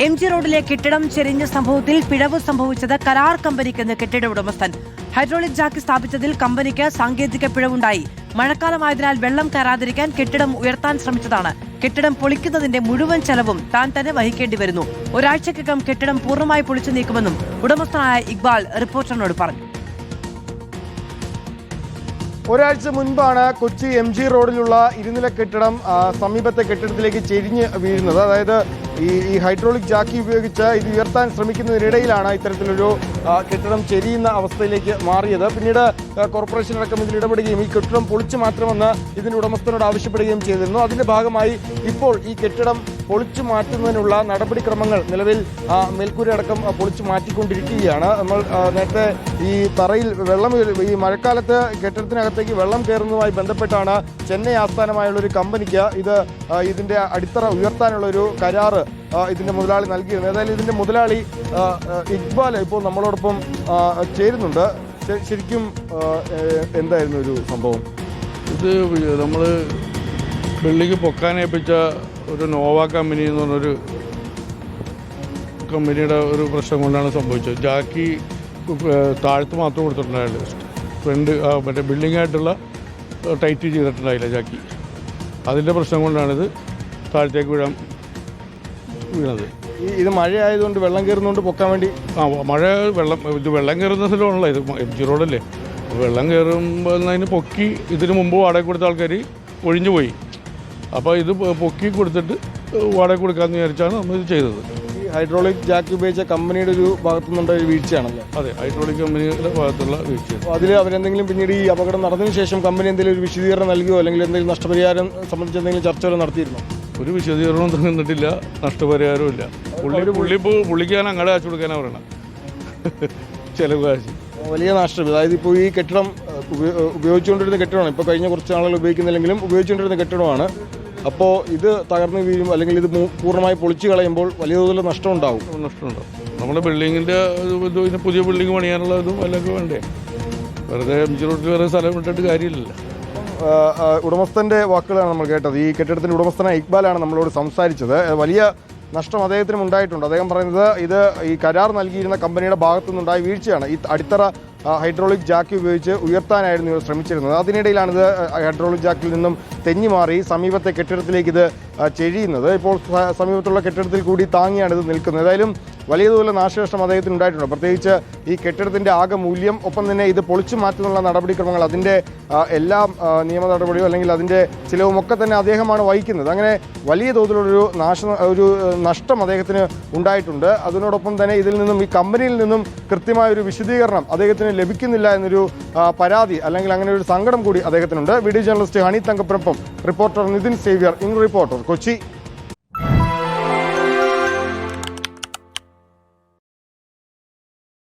MG റോഡിലെ കെട്ടിടം ചെരിഞ്ഞ സംഭവത്തിൽ പിഴവ് സംഭവിച്ചത് കരാർ കമ്പനിക്കെന്ന് കെട്ടിട ഉടമസ്ഥൻ. ഹൈഡ്രോളിക് ജാക്കി സ്ഥാപിച്ചതിൽ കമ്പനിക്ക് സാങ്കേതിക പിഴവുണ്ടായി. മഴക്കാലമായതിനാൽ വെള്ളം കയറാതിരിക്കാൻ കെട്ടിടം ഉയർത്താൻ ശ്രമിച്ചതാണ്. കെട്ടിടം പൊളിക്കുന്നതിന്റെ മുഴുവൻ ചെലവും താൻ തന്നെ വഹിക്കേണ്ടി വരുന്നു. ഒരാഴ്ചക്കകം കെട്ടിടം പൂർണ്ണമായി പൊളിച്ചു നീക്കുമെന്നും ഉടമസ്ഥനായ ഇക്ബാൽ റിപ്പോർട്ടറിനോട് പറഞ്ഞു. ഒരാഴ്ച മുൻപാണ് കൊച്ചി MG റോഡിലുള്ള ഇരുനില കെട്ടിടം സമീപത്തെ കെട്ടിടത്തിലേക്ക് ചെരിഞ്ഞ് വീഴുന്നത്. അതായത് ഈ ഹൈഡ്രോളിക് ജാക്കി ഉപയോഗിച്ച് ഇത് ഉയർത്താൻ ശ്രമിക്കുന്നതിനിടയിലാണ് ഇത്തരത്തിലൊരു കെട്ടിടം ചെരിയുന്ന അവസ്ഥയിലേക്ക് മാറിയത്. പിന്നീട് കോർപ്പറേഷൻ അടക്കം ഇതിൽ ഇടപെടുകയും ഈ കെട്ടിടം പൊളിച്ചു മാറ്റണമെന്ന് ഇതിൻ്റെ ഉടമസ്ഥനോട് ആവശ്യപ്പെടുകയും ചെയ്തിരുന്നു. അതിൻ്റെ ഭാഗമായി ഇപ്പോൾ ഈ കെട്ടിടം പൊളിച്ചു മാറ്റുന്നതിനുള്ള നടപടിക്രമങ്ങൾ നിലവിൽ മേൽക്കൂര അടക്കം പൊളിച്ചു മാറ്റിക്കൊണ്ടിരിക്കുകയാണ്. നമ്മൾ നേരത്തെ ഈ തറയിൽ വെള്ളം ഈ മഴക്കാലത്ത് കെട്ടിടത്തിനകത്തേക്ക് വെള്ളം കയറുന്നതുമായി ബന്ധപ്പെട്ടാണ് ചെന്നൈ ആസ്ഥാനമായുള്ളൊരു കമ്പനിക്ക് ഇതിൻ്റെ അടിത്തറ ഉയർത്താനുള്ളൊരു കരാറ് ഇതിൻ്റെ മുതലാളി നൽകിയിരുന്നു. ഏതായാലും ഇതിൻ്റെ മുതലാളി ഇക്ബാൽ ഇപ്പോൾ നമ്മളോടൊപ്പം ചേരുന്നുണ്ട്. ശരിക്കും എന്തായിരുന്നു ഒരു സംഭവം? ഇത് നമ്മൾ ബിൽഡിംഗ് പൊക്കാനേൽപ്പിച്ച ഒരു നോവ കമ്പനി എന്ന് പറഞ്ഞൊരു കമ്പനിയുടെ ഒരു പ്രശ്നം കൊണ്ടാണ് സംഭവിച്ചത്. ജാക്കി താഴത്ത് മാത്രം കൊടുത്തിട്ടുണ്ടായില്ല, ഫ്രണ്ട് മറ്റേ ബിൽഡിങ്ങായിട്ടുള്ള ടൈറ്റ് ചെയ്തിട്ടുണ്ടായില്ല ജാക്കി. അതിൻ്റെ പ്രശ്നം കൊണ്ടാണിത് താഴത്തേക്ക് വീണത്. ഇത് മഴ ആയതുകൊണ്ട് വെള്ളം കയറുന്നതുകൊണ്ട് പൊക്കാൻ വേണ്ടി വെള്ളം കയറുന്നതിലുള്ള ഇത് MG റോഡല്ലേ, വെള്ളം കയറുമ്പോൾ അതിന് പൊക്കി ഇതിന് മുമ്പ് വാടക കൊടുത്ത ആൾക്കാർ ഒഴിഞ്ഞു പോയി. അപ്പോൾ ഇത് പൊക്കി കൊടുത്തിട്ട് വാടക കൊടുക്കാമെന്ന് വിചാരിച്ചാണ് നമ്മൾ ഇത് ചെയ്തത്. ഈ ഹൈഡ്രോളിക് ജാക്കി ഉപയോഗിച്ച കമ്പനിയുടെ ഒരു ഭാഗത്തുനിന്നുണ്ട ഒരു വീഴ്ചയാണല്ലോ? അതെ, ഹൈഡ്രോളിക് കമ്പനിയുടെ ഭാഗത്തുള്ള വീഴ്ചയാണ്. അതിൽ അവരെന്തെങ്കിലും പിന്നീട് ഈ അപകടം നടന്നതിന് ശേഷം കമ്പനി എന്തെങ്കിലും ഒരു വിശദീകരണം നൽകുകയോ അല്ലെങ്കിൽ എന്തെങ്കിലും നഷ്ടപരിഹാരം സംബന്ധിച്ച് എന്തെങ്കിലും ചർച്ചകൾ നടത്തിയിരുന്നോ? ഒരു വിശദീകരണവും തന്നിട്ടില്ല, നഷ്ടപരിഹാരവും ഇല്ല. പുള്ളിക്ക് ഞാൻ അങ്ങടെ കാശ് കൊടുക്കാനാണ് പറയണം, ചെലവ് കാശ്. വലിയ നഷ്ടം. അതായത് ഇപ്പോൾ ഈ കെട്ടിടം ഉപയോഗിച്ചുകൊണ്ടിരുന്ന കെട്ടിടമാണ്, ഇപ്പോൾ കഴിഞ്ഞ കുറച്ച് ആളുകൾ ഉപയോഗിക്കുന്നില്ലെങ്കിലും ഉപയോഗിച്ചുകൊണ്ടിരുന്ന കെട്ടിടമാണ്. അപ്പോൾ ഇത് തകർന്ന് വീഴും അല്ലെങ്കിൽ ഇത് പൂർണ്ണമായി പൊളിച്ചു കളയുമ്പോൾ വലിയ തോതിൽ നഷ്ടമുണ്ടാവും. നമ്മുടെ ബിൽഡിങ്ങിൻ്റെ പുതിയ ബിൽഡിംഗ് പണിയാനുള്ള ഇതും അല്ലെങ്കിൽ വേണ്ടേ, വെറുതെ MG റോഡിൽ വേറെ സ്ഥലം വിട്ടിട്ട് കാര്യമില്ലല്ലോ. ഉടമസ്ഥൻ്റെ വാക്കുകളാണ് നമ്മൾ കേട്ടത്. ഈ കെട്ടിടത്തിൻ്റെ ഉടമസ്ഥനായ ഇക്ബാലാണ് നമ്മളോട് സംസാരിച്ചത്. വലിയ നഷ്ടം അദ്ദേഹത്തിനും ഉണ്ടായിട്ടുണ്ട്. അദ്ദേഹം പറയുന്നത് ഇത് ഈ കരാർ നൽകിയിരുന്ന കമ്പനിയുടെ ഭാഗത്തുനിന്നുണ്ടായ വീഴ്ചയാണ്. ഈ അടിത്തറ ഹൈഡ്രോളിക് ജാക്കി ഉപയോഗിച്ച് ഉയർത്താനായിരുന്നു ഇവർ ശ്രമിച്ചിരുന്നത്. അതിനിടയിലാണിത് ഹൈഡ്രോളിക് ജാക്കിൽ നിന്നും തെന്നി മാറി സമീപത്തെ കെട്ടിടത്തിലേക്ക് ഇത് ചെഴിയുന്നത്. ഇപ്പോൾ സമീപത്തുള്ള കെട്ടിടത്തിൽ കൂടി താങ്ങിയാണ് ഇത് നിൽക്കുന്നത്. ഏതായാലും വലിയ തോതിലുള്ള നാശനഷ്ടം അദ്ദേഹത്തിന് ഉണ്ടായിട്ടുണ്ട്. പ്രത്യേകിച്ച് ഈ കെട്ടിടത്തിൻ്റെ ആകെ മൂല്യം, ഒപ്പം തന്നെ ഇത് പൊളിച്ചു മാറ്റുന്നുള്ള നടപടിക്രമങ്ങൾ, അതിൻ്റെ എല്ലാ നിയമ നടപടിയും അല്ലെങ്കിൽ അതിൻ്റെ ചിലവുമൊക്കെ തന്നെ അദ്ദേഹമാണ് വഹിക്കുന്നത്. അങ്ങനെ വലിയ തോതിലുള്ളൊരു നഷ്ടം അദ്ദേഹത്തിന് ഉണ്ടായിട്ടുണ്ട്. അതിനോടൊപ്പം തന്നെ ഇതിൽ നിന്നും ഈ കമ്പനിയിൽ നിന്നും കൃത്യമായൊരു വിശദീകരണം അദ്ദേഹത്തിന് ലഭിക്കുന്നില്ല എന്നൊരു പരാതി അല്ലെങ്കിൽ അങ്ങനെ ഒരു സങ്കടം കൂടി അദ്ദേഹത്തിനുണ്ട്. വീഡിയോ ജേർണലിസ്റ്റ് ഹണി തങ്കപ്പനൊപ്പം reporter Nithin Xavier, in reporter, Kochi.